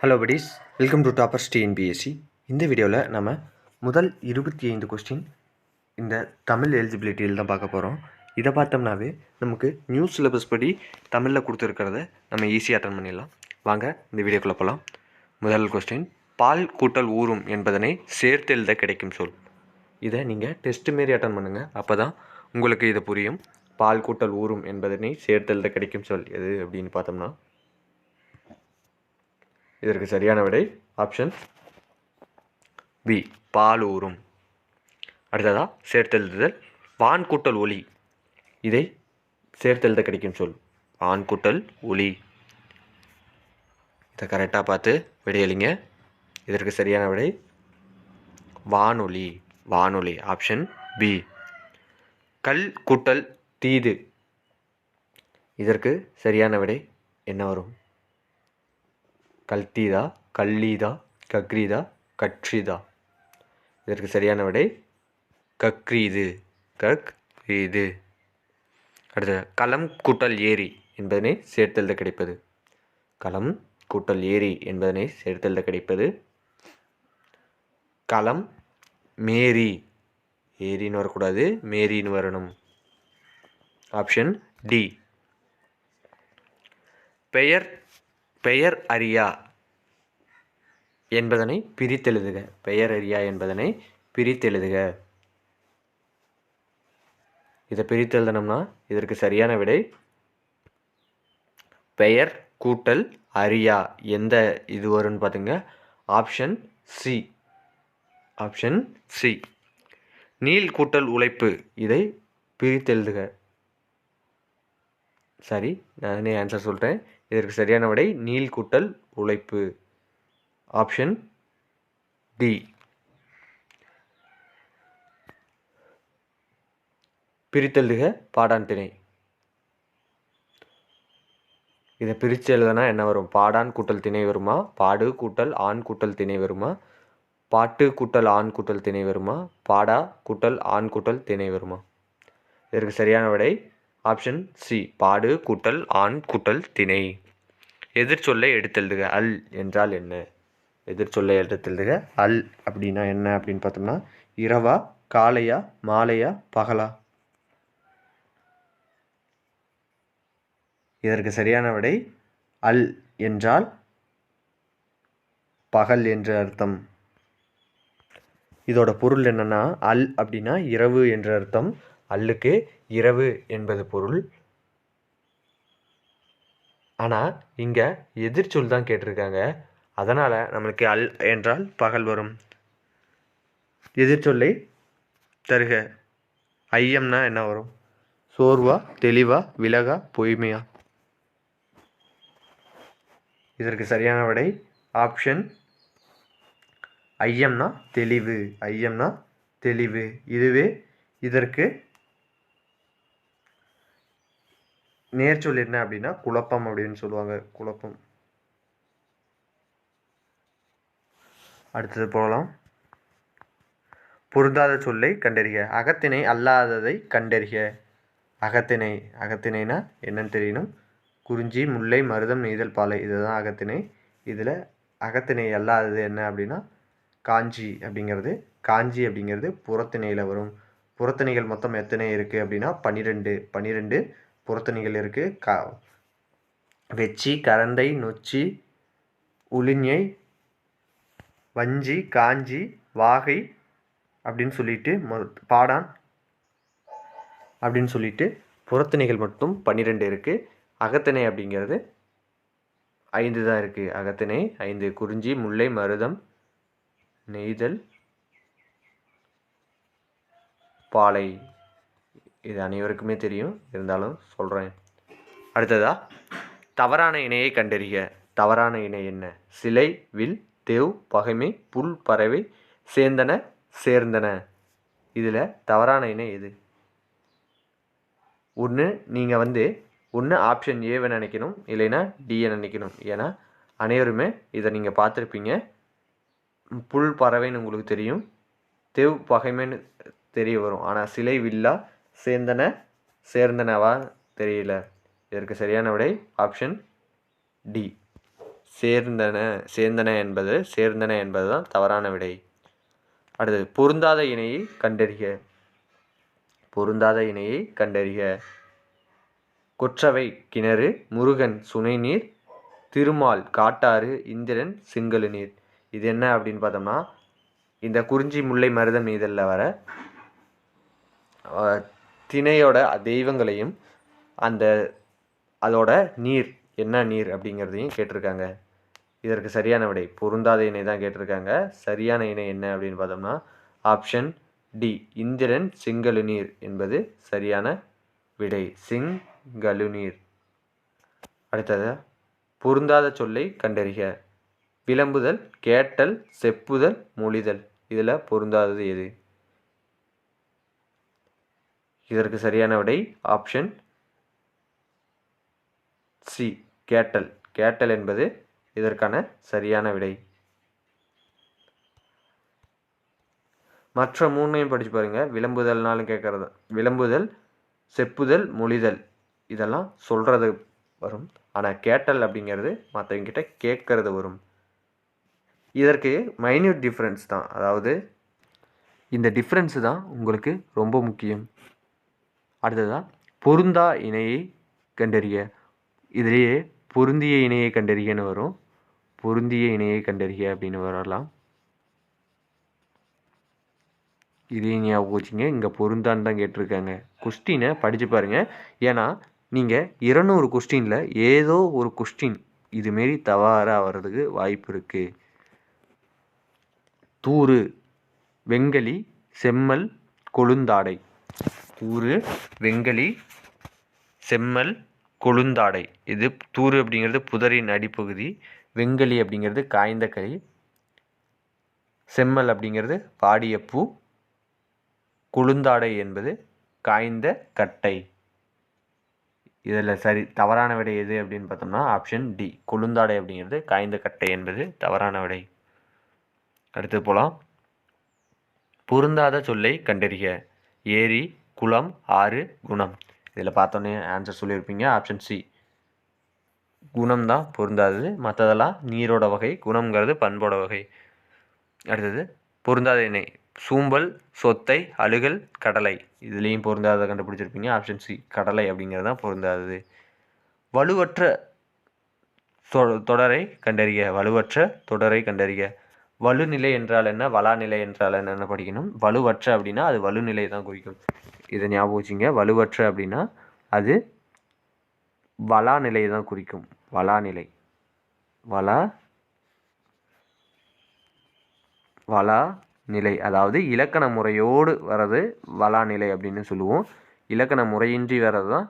Hello buddies, welcome to toppers TNPSC. இந்த வீடியோவில் நம்ம முதல் 25 கொஸ்டின் இந்த தமிழ் எலிஜிபிலிட்டியில் தான் பார்க்க போகிறோம். இதை பார்த்தோம்னாவே நமக்கு நியூ சிலபஸ் படி தமிழில் கொடுத்துருக்கிறத நம்ம ஈஸியாக அட்டன் பண்ணிடலாம். வாங்க இந்த வீடியோக்குள்ளே போகலாம். முதல் கொஸ்டின், பால் கூட்டல் ஊறும் என்பதனை சேர்த்தெழுத கிடைக்கும் சொல். இதை நீங்கள் டெஸ்ட் மாரி அட்டன் பண்ணுங்கள், அப்போ தான் உங்களுக்கு இது புரியும். பால் கூட்டல் ஊறும் என்பதனை சேர்த்தெழுத கிடைக்கும் சொல் எது அப்படின்னு பார்த்தோம்னா இதற்கு சரியான விடை ஆப்ஷன் பி, பாலூரும். அடுத்ததா சேர்த்தெழுதுதல், வான் கூட்டல் ஒளி. இதை சேர்த்தெழுத கிடைக்கும் சொல் வான் கூட்டல் ஒளி. இதை கரெக்டாக பார்த்து விடையளிங்க. இதற்கு சரியான விடை வானொலி. வானொலி ஆப்ஷன் பி. கல் கூட்டல் தீது. இதற்கு சரியான விடை என்ன வரும்? கல்தீதா, கல்லீதா, கக்ரீதா, கட்ரிதா. இதற்கு சரியான விடை கக்ரீது. கக்ரீது. அடுத்தது, களம் கூட்டல் ஏரி என்பதனை சேர்த்தெழுத கிடைப்பது. களம் கூட்டல் ஏரி என்பதனை சேர்த்தெழுத கிடைப்பது களம் மேரி. ஏரின்னு வரக்கூடாது, மேரின்னு வரணும். Option D. பெயர் பெயர் அறியா என்பதனை பிரித்தெழுதுக. பெயர் அறியா என்பதனை பிரித்தெழுதுக. இதை பிரித்தெழுதணும்னா இதற்கு சரியான விடை பெயர் கூட்டல் அறியா. எந்த இது வரும்னு பார்த்துங்க, ஆப்ஷன் சி. Option C. நீள் கூட்டல் உழைப்பு. இதை பிரித்தெழுதுக. சரி, நானே ஆன்சர் சொல்கிறேன். இதற்கு சரியான விடை நீள் கூட்டல் உழைப்பு. Option D. பிரித்தெழுதுக பாடான் திணை. இதை பிரித்து எழுதுனா என்ன வரும்? பாடான் கூட்டல் திணை வருமா? பாடு கூட்டல் ஆண் கூட்டல் திணை வருமா? பாட்டு கூட்டல் ஆண் கூட்டல் திணை வருமா? பாடா கூட்டல் ஆண் கூட்டல் திணை வருமா? இதற்கு சரியான விடை ஆப்ஷன் சி, பாடு கூட்டல் ஆண் கூட்டல் திணை. எதிர்ச்சொல்லை எடுத்தெழுதுக. அல் என்றால் என்ன? எதிர்ச்சொல்லை எடுத்தெழுதுக. அல் அப்படின்னா என்ன அப்படின்னு பார்த்தோம்னா, இரவா, காலையா, மாலையா, பகலா? இதற்கு சரியான விடை அல் என்றால் பகல் என்று அர்த்தம். இதோட பொருள் என்னன்னா, அல் அப்படின்னா இரவு என்ற அர்த்தம். அல்லுக்கு இரவு என்பது பொருள். ஆனால் இங்கே எதிர்ச்சொல் தான் கேட்டிருக்காங்க, அதனால் நம்மளுக்கு அல் என்றால் பகல் வரும். எதிர்ச்சொல்லை தருக. ஐயம்னா என்ன வரும்? சோர்வா, தெளிவா, விலகா, பொய்மையா? இதற்கு சரியான விடை ஆப்ஷன் ஐயம்னா தெளிவு. ஐயம்னா தெளிவு. இதுவே இதற்கு நேர்ச்சொல் என்ன அப்படின்னா குழப்பம் அப்படின்னு சொல்லுவாங்க. குழப்பம். அடுத்தது போகலாம். பொருந்தாத சொல்லை கண்டறிக. அகத்திணை அல்லாததை கண்டறிக. அகத்திணை. அகத்திணைனா என்னன்னு தெரியணும். குறிஞ்சி, முல்லை, மருதம், நெய்தல், பாலை. இதுதான் அகத்திணை. இதில் அகத்திணை அல்லாதது என்ன அப்படின்னா காஞ்சி அப்படிங்கிறது. காஞ்சி அப்படிங்கிறது புறத்திணையில் வரும். புறத்திணைகள் மொத்தம் எத்தனை இருக்குது அப்படின்னா 12 புறத்திணைகள் இருக்குது. வெச்சி, கரந்தை, நொச்சி, உளிஞை, வஞ்சி, காஞ்சி, வாகை அப்படின்னு சொல்லிட்டு பாடான் அப்படின்னு சொல்லிட்டு புறத்திணைகள் மட்டும் 12 இருக்குது. அகத்திணை அப்படிங்கிறது 5 தான் இருக்குது. அகத்திணை 5. குறிஞ்சி, முல்லை, மருதம், நெய்தல், பாலை. இது அனைவருக்குமே தெரியும், இருந்தாலும் சொல்கிறேன். அடுத்ததா, தவறான இணையை கண்டறிக. தவறான இணை என்ன? சிலை, வில், தேவ், பகைமை, புல், பறவை, சேர்ந்தன, சேர்ந்தன. இதில் தவறான இணை எது? ஒன்று ஆப்ஷன் ஏவை நினைக்கணும், இல்லைன்னா டியை நினைக்கணும். ஏன்னா அனைவருமே இதை நீங்கள் பார்த்துருப்பீங்க. புல், பறவைன்னு உங்களுக்கு தெரியும், தேவ், பகைமைன்னு தெரிய வரும். ஆனால் சிலை, வில்லா, சேர்ந்தன, சேர்ந்தனவா தெரியல. இதற்கு சரியான விடை ஆப்ஷன் டி, சேர்ந்தன என்பது தான் தவறான விடை. அடுத்தது பொருந்தாத இணையை கண்டறிக. பொருந்தாத இணையை கண்டறிக. கொற்றவை கிணறு, முருகன் சுனைநீர், திருமால் காட்டாறு, இந்திரன் செங்கழு நீர். இது என்ன அப்படின்னு பார்த்தோம்னா, இந்த குறிஞ்சி முல்லை மருதம் இதழில் வர திணையோட தெய்வங்களையும் அதோட நீர் என்ன நீர் அப்படிங்கிறதையும் கேட்டிருக்காங்க. இதற்கு சரியான விடை பொருந்தாத இணை தான் கேட்டிருக்காங்க. சரியான இணை என்ன அப்படின்னு பார்த்தோம்னா ஆப்ஷன் டி, இந்திரன் செங்கழு நீர் என்பது சரியான விடை. செங்கழு நீர். அடுத்தது பொருந்தாத சொல்லை கண்டறிக. விளம்புதல், கேட்டல், செப்புதல், மொழிதல். இதில் பொருந்தாதது எது? இதற்கு சரியான விடை ஆப்ஷன் சி, கேட்டல். கேட்டல் என்பது இதற்கான சரியான விடை. மற்ற மூணையும் படித்து பாருங்கள். விளம்புதல்னாலும் கேட்கறது, விளம்புதல், செப்புதல், மொழிதல் இதெல்லாம் சொல்கிறது வரும். ஆனால் கேட்டல் அப்படிங்கிறது மற்றவங்கிட்ட கேட்கறது வரும். இதற்கு மைன்யூட் டிஃப்ரென்ஸ் தான், அதாவது இந்த டிஃப்ரென்ஸு தான் உங்களுக்கு ரொம்ப முக்கியம். அடுத்ததாக பொருந்தா இணையை கண்டறிய. இதிலேயே பொருந்திய இணையை கண்டறியன்னு வரும். பொருந்திய இணையை கண்டறிய அப்படின்னு வரலாம். இதே ஞாபகம் வச்சுங்க, இங்கே பொருந்தான்னு தான் கேட்டிருக்காங்க. கொஸ்டினை படித்து பாருங்கள். ஏன்னா நீங்கள் 200 கொஸ்டினில் ஏதோ ஒரு கொஸ்டின் இதுமாரி தவறாக வர்றதுக்கு வாய்ப்பு இருக்குது. தூறு, வெங்கலி, செம்மல், கொழுந்தாடை. தூறு, வெங்கலி, செம்மல், கொழுந்தாடை. இது தூறு அப்படிங்கிறது புதரின் அடிப்பகுதி, வெங்கலி அப்படிங்கிறது காய்ந்த கறி, செம்மல் அப்படிங்கிறது பாடிய பூ, கொழுந்தாடை என்பது காய்ந்த கட்டை. இதில் தவறான விடை எது அப்படின்னு பார்த்தோம்னா ஆப்ஷன் டி, கொழுந்தாடை அப்படிங்கிறது காய்ந்த கட்டை என்பது தவறான விடை. அடுத்து போகலாம். பொருந்தாத சொல்லை கண்டறிக. ஏரி, குளம், ஆறு, குணம். இதில் பார்த்தோன்னே ஆன்சர் சொல்லியிருப்பீங்க. ஆப்ஷன் சி, குணம் தான் பொருந்தாதது. மற்றதெல்லாம் நீரோட வகை, குணம்ங்கிறது பண்போட வகை. அடுத்தது பொருந்தாத இணை. சூம்பல், சொத்தை, அழுகல், கடலை. இதுலேயும் பொருந்தாத கண்டுபிடிச்சிருப்பீங்க. ஆப்ஷன் சி, கடலை அப்படிங்கிறது தான் பொருந்தாதது. வலுவற்ற தொடரை கண்டறிக. வலுவற்ற தொடரை கண்டறிக. வலுநிலை என்றால் என்ன, வளாநிலை என்றால் என்னென்ன படிக்கணும். வலுவற்ற அப்படின்னா அது வலுநிலை தான் குறிக்கும். இதை ஞாபகம் வச்சுங்க. வலுவற்ற அப்படின்னா அது வளாநிலை தான் குறிக்கும். வளாநிலை, வளாநிலை அதாவது இலக்கண முறையோடு வர்றது வளாநிலை அப்படின்னு சொல்லுவோம். இலக்கண முறையின்றி வர்றது தான்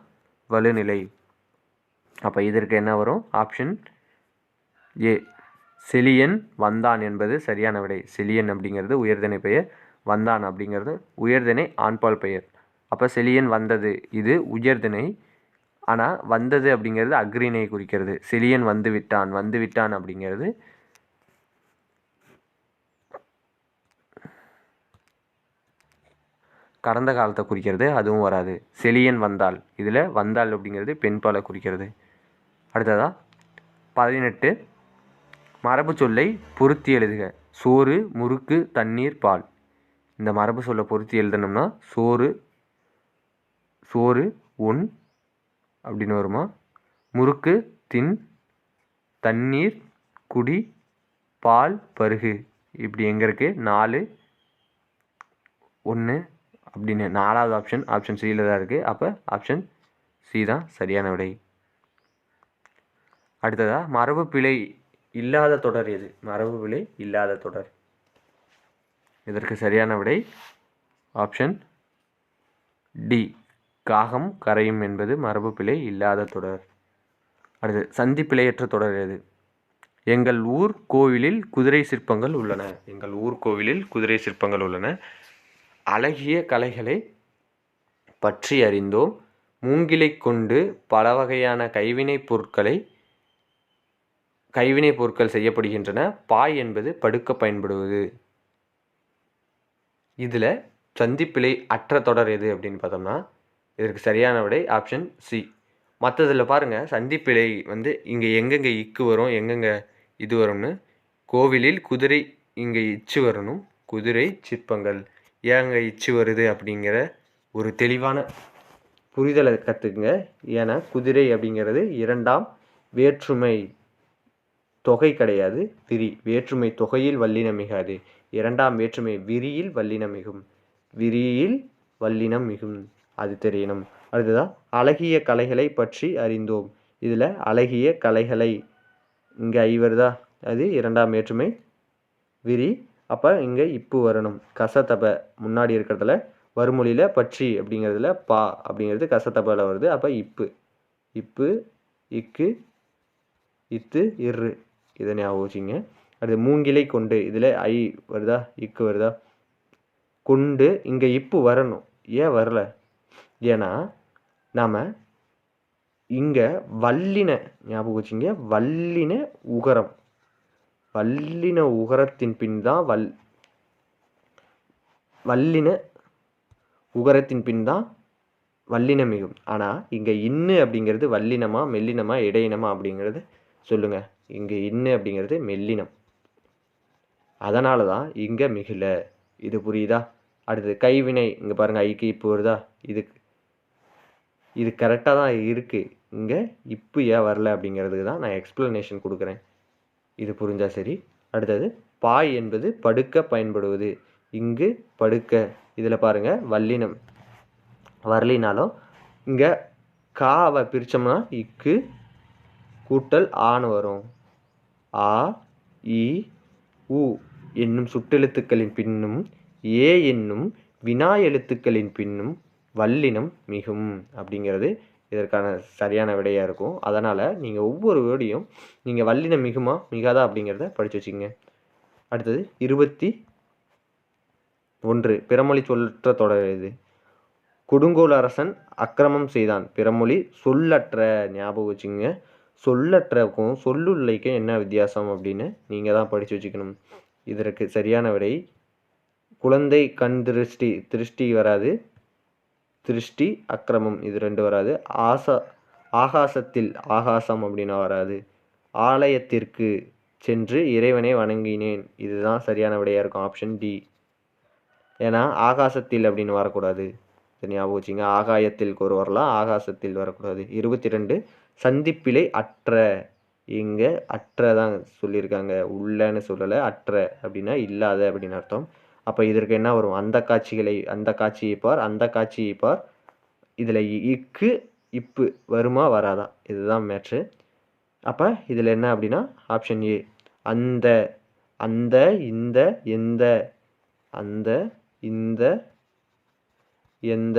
வலுநிலை. அப்போ இதற்கு என்ன வரும்? ஆப்ஷன் ஏ, செலியன் வந்தான் என்பது சரியான விடை. செலியன் அப்படிங்கிறது உயர்திணை பெயர், வந்தான் அப்படிங்கிறது உயர்திணை ஆண்பால் பெயர். அப்போ செலியன் வந்தது இது உயர்திணை, ஆனால் வந்தது அப்படிங்கிறது அக்ரிணை குறிக்கிறது. செலியன் வந்து விட்டான் அப்படிங்கிறது கடந்த காலத்தை குறிக்கிறது, அதுவும் வராது. செலியன் வந்தாள், இதில் வந்தாள் அப்படிங்கிறது பெண்பாலை குறிக்கிறது. அடுத்ததா 18, மரபு சொல்லை பொருத்தி எழுதுக. சோறு, முறுக்கு, தண்ணீர், பால். இந்த மரபு சொல்லை பொருத்தி எழுதணும்னா சோறு உண் அப்படின்னு வருமா, முறுக்கு தின், தண்ணீர் குடி, பால் பருகு. இப்படி எங்கே இருக்குது? 4, 1 அப்படின்னு 4வது ஆப்ஷன் சியில் தான் இருக்குது. அப்போ ஆப்ஷன் சி தான் சரியான விடை. அடுத்ததாக மரபு பிழை இல்லாத தொடர் எது? மரபு பிழை இல்லாத தொடர். இதற்கு சரியான விடை ஆப்ஷன் டி, காகம் கரையும் என்பது மரபு பிழை இல்லாத தொடர். அடுத்து சந்தி பிழையற்ற தொடர் எது? எங்கள் ஊர் கோவிலில் குதிரை சிற்பங்கள் உள்ளன. எங்கள் ஊர் கோவிலில் குதிரை சிற்பங்கள் உள்ளன. அழகிய கலைகளை பற்றி அறிந்தோம். மூங்கிலை கொண்டு பல வகையான கைவினைப் பொருட்கள் செய்யப்படுகின்றன. பாய் என்பது படுக்க பயன்படுவது. இதில் சந்திப்பிழை அற்ற தொடர் எது அப்படின்னு பார்த்தோம்னா இதற்கு சரியான விடை ஆப்ஷன் சி. மற்றதில் பாருங்கள், சந்திப்பிழை இங்கே எங்கெங்கே இக்கு வரும், எங்கெங்கே இது வரும்னு. கோவிலில் குதிரை இங்கே இச்சு வரணும். குதிரை சிற்பங்கள். ஏங்க இச்சு வருது அப்படிங்கிற ஒரு தெளிவான புரிதலை கற்றுக்குங்க. ஏன்னா குதிரை அப்படிங்கிறது இரண்டாம் வேற்றுமை தொகை கிடையாது, விரி. வேற்றுமை தொகையில் வல்லினம் மிகாது. இரண்டாம் வேற்றுமை விரியில் வல்லினம் மிகும். விரியில் வல்லினம் மிகும். அது தெரியணும். அடுத்ததா அழகிய கலைகளை பற்றி அறிந்தோம். இதில் அழகிய கலைகளை இங்கே ஐ வருதா, அது இரண்டாம் வேற்றுமை விரி. அப்போ இங்கே இப்பு வரணும். கசதப முன்னாடி இருக்கிறதுல வறுமொழியில் பற்றி அப்படிங்கிறதுல பா அப்படிங்கிறது கசதபல வருது. அப்போ இப்பு இப்பு இக்கு இத்து இரு, இதை ஞாபகம் வச்சுங்க. அடுத்து மூங்கிலை கொண்டு, இதில் ஐ வருதா இக்கு வருதா. கொண்டு இங்கே இப்பு வரணும். ஏன் வரல? ஏன்னா நாம் இங்கே வல்லின ஞாபகம் வச்சுங்க. வல்லின உகரம், வல்லின உகரத்தின் பின் தான் வல்லின உகரத்தின் பின் தான் வல்லினம் மிகும். ஆனால் இங்கே இன்னு அப்படிங்கிறது வல்லினமா மெல்லினமா இடையினமா அப்படிங்கிறது சொல்லுங்கள். இங்கே இன்னு அப்படிங்கிறது மெல்லினம், அதனால தான் இங்கே மிகுல. இது புரியுதா? அடுத்து கைவினை, இங்கே பாருங்கள் ஐக்கு இப்பு வருதா. இது கரெக்டாக தான் இருக்குது. இங்கே இப்பு ஏன் வரல அப்படிங்கிறதுக்கு தான் நான் எக்ஸ்ப்ளனேஷன் கொடுக்குறேன். இது புரிஞ்சால் சரி. அடுத்தது பாய் என்பது படுக்க பயன்படுவது. இங்கு படுக்க, இதில் பாருங்கள் வல்லினம் வரலினாலும் இங்கே காவை பிரித்தோம்னா இக்கு கூட்டல் ஆன்னு வரும். ஆ இ உ என்னும் சுட்டெழுத்துக்களின் பின்னும் ஏ என்னும் வினா எழுத்துக்களின் பின்னும் வல்லினம் மிகும் அப்படிங்கிறது இதற்கான சரியான விடையாக இருக்கும். அதனால் நீங்கள் ஒவ்வொரு வேர்டையும் நீங்கள் வல்லினம் மிகுமா மிகாதா அப்படிங்கிறத படித்து வச்சுக்கோங்க. அடுத்தது 21 பிறமொழி சொல்லற்ற தொடர் இது. கொடுங்கோல் அரசன் அக்கிரமம் செய்தான். பிறமொழி சொல்லற்ற, ஞாபகம் வச்சுங்க. சொல்லற்றக்கும் சொல்லுள்ளைக்கும் என்ன வித்தியாசம் அப்படின்னு நீங்கள் தான் படித்து வச்சுக்கணும். இதற்கு சரியான விடை குழந்தை கண் திருஷ்டி, திருஷ்டி வராது, திருஷ்டி அக்கிரமம் இது ரெண்டு வராது. ஆகாசத்தில் ஆகாசம் அப்படின்னா வராது. ஆலயத்திற்கு சென்று இறைவனை வணங்கினேன், இதுதான் சரியான விடையாக இருக்கும். Option D. ஏன்னா ஆகாசத்தில் அப்படின்னு வரக்கூடாது, ஞாபகம் வச்சுங்க. ஆகாயத்தில் ஒரு வரலாம், ஆகாசத்தில் வரக்கூடாது. 22 சந்திப்பிலை அற்ற, இங்கே அற்ற தான் சொல்லியிருக்காங்க, உள்ளன்னு சொல்லலை. அற்ற அப்படின்னா இல்லாத அப்படின்னு அர்த்தம். அப்போ இதற்கு என்ன வரும்? அந்த காட்சிகளை, அந்த காட்சியை பார், அந்த காட்சியை பார். இதில் இக்கு இப்பு வருமா வராதா, இதுதான் மேட்ரு. அப்போ இதில் என்ன அப்படின்னா ஆப்ஷன் ஏ. அந்த, அந்த இந்த எந்த, அந்த இந்த எந்த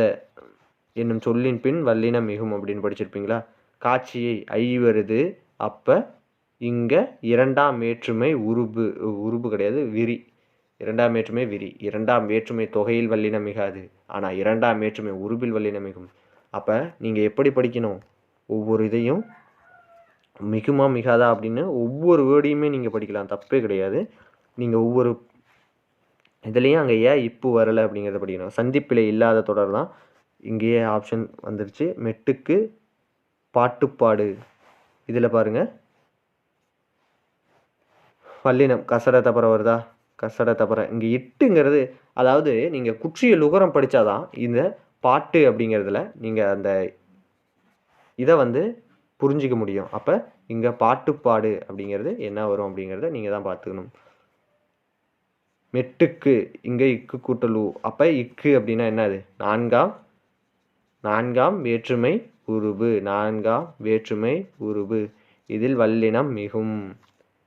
என்னும் சொல்லின் பின் வல்லினம் மிகும் அப்படின்னு படிச்சிருப்பீங்களா? காட்சியை ஐ வருது. அப்போ இங்கே இரண்டாம் வேற்றுமை உருபு, உருபு கிடையாது விரி. இரண்டாம் வேற்றுமை விரி. இரண்டாம் வேற்றுமை தொகையில் வல்லினம் மிகாது, ஆனால் இரண்டாம் வேற்றுமை உருபில் வல்லினம் மிகும். அப்போ நீங்கள் எப்படி படிக்கணும்? ஒவ்வொரு இதையும் மிகுமா மிகாதா அப்படின்னு ஒவ்வொரு வேர்டையுமே நீங்கள் படிக்கலாம், தப்பே கிடையாது. நீங்கள் ஒவ்வொரு இதுலேயும் அங்கே ஏன் இப்பு வரலை அப்படிங்கிறத படிக்கணும். சந்திப்பிலை இல்லாத தொடர் தான் இங்கேயே ஆப்ஷன் வந்துருச்சு. மெட்டுக்கு பாட்டுப்பாடு, இதில் பாருங்கள் வல்லினம் கசட தபர வருதா, கசட தபர. இங்கே இட்டுங்கிறது, அதாவது நீங்கள் குற்றியல் உகரம் படித்தாதான் இந்த பாட்டு அப்படிங்கிறதுல நீங்கள் அந்த இதை புரிஞ்சிக்க முடியும். அப்போ இங்கே பாட்டுப்பாடு அப்படிங்கிறது என்ன வரும் அப்படிங்கிறத நீங்கள் தான் பார்த்துக்கணும். மெட்டுக்கு இங்கே இக்கு கூட்டல் ஊ. அப்போ இக்கு அப்படின்னா என்னது? நான்காம் வேற்றுமை உருபு, நான்காம் வேற்றுமை உருபு. இதில் வல்லினம் மிகும்,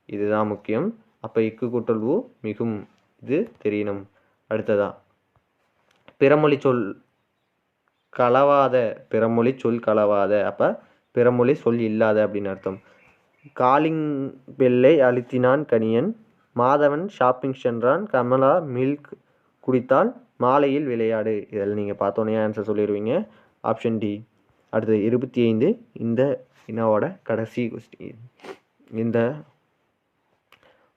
இதுதான் முக்கியம். அப்போ இக்கு கூட்டல் ஊ மிகும், இது தெரியணும். அடுத்ததா பிறமொழி சொல் கலவாத, பிறமொழி சொல் கலவாத. அப்போ பிறமொழி சொல் இல்லாத அப்படின்னு அர்த்தம். காலிங் பெல்லை அழுத்தினான் கணியன், மாதவன் ஷாப்பிங் சென்றான், கமலா மில்க் குடித்தால், மாலையில் விளையாடு. இதில் நீங்கள் பார்த்தோன்னே ஆன்சர் சொல்லிடுவீங்க. Option D. அடுத்தது 25 இந்த வினாவோட கடைசி கொஸ்டின். இந்த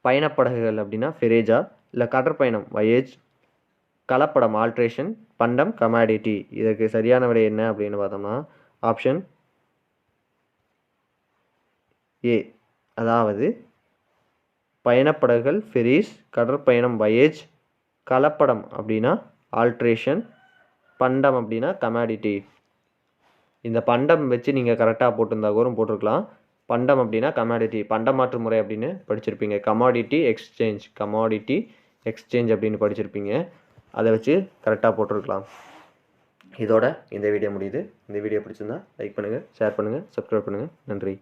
பயணப்படகுகள் அப்படின்னா ஃபெரேஜா, இல்லை கடற்பயணம் வயேஜ், கலப்படம் ஆல்ட்ரேஷன், பண்டம் கமாடிட்டி. இதற்கு சரியான விடை என்ன அப்படின்னு பார்த்தோம்னா ஆப்ஷன் ஏ, அதாவது பயணப்படகுகள் ஃபெரிஸ், கடற்பயணம் வயேஜ், கலப்படம் அப்படின்னா ஆல்ட்ரேஷன், பண்டம் அப்படின்னா கமாடிட்டி. இந்த பண்டம் வச்சு நீங்கள் கரெக்டாக போட்டிருந்தா கூட போட்டிருக்கலாம். பண்டம் அப்படின்னா கமாடிட்டி, பண்டமாற்று முறை அப்படின்னு படிச்சிருப்பீங்க. கமாடிட்டி எக்ஸ்சேஞ்ச் அப்படின்னு படிச்சிருப்பீங்க. அதை வச்சு கரெக்டாக போட்டிருக்கலாம். இதோட இந்த வீடியோ முடியுது. இந்த வீடியோ பிடிச்சிருந்தா லைக் பண்ணுங்கள், ஷேர் பண்ணுங்கள், சப்ஸ்கிரைப் பண்ணுங்கள். நன்றி.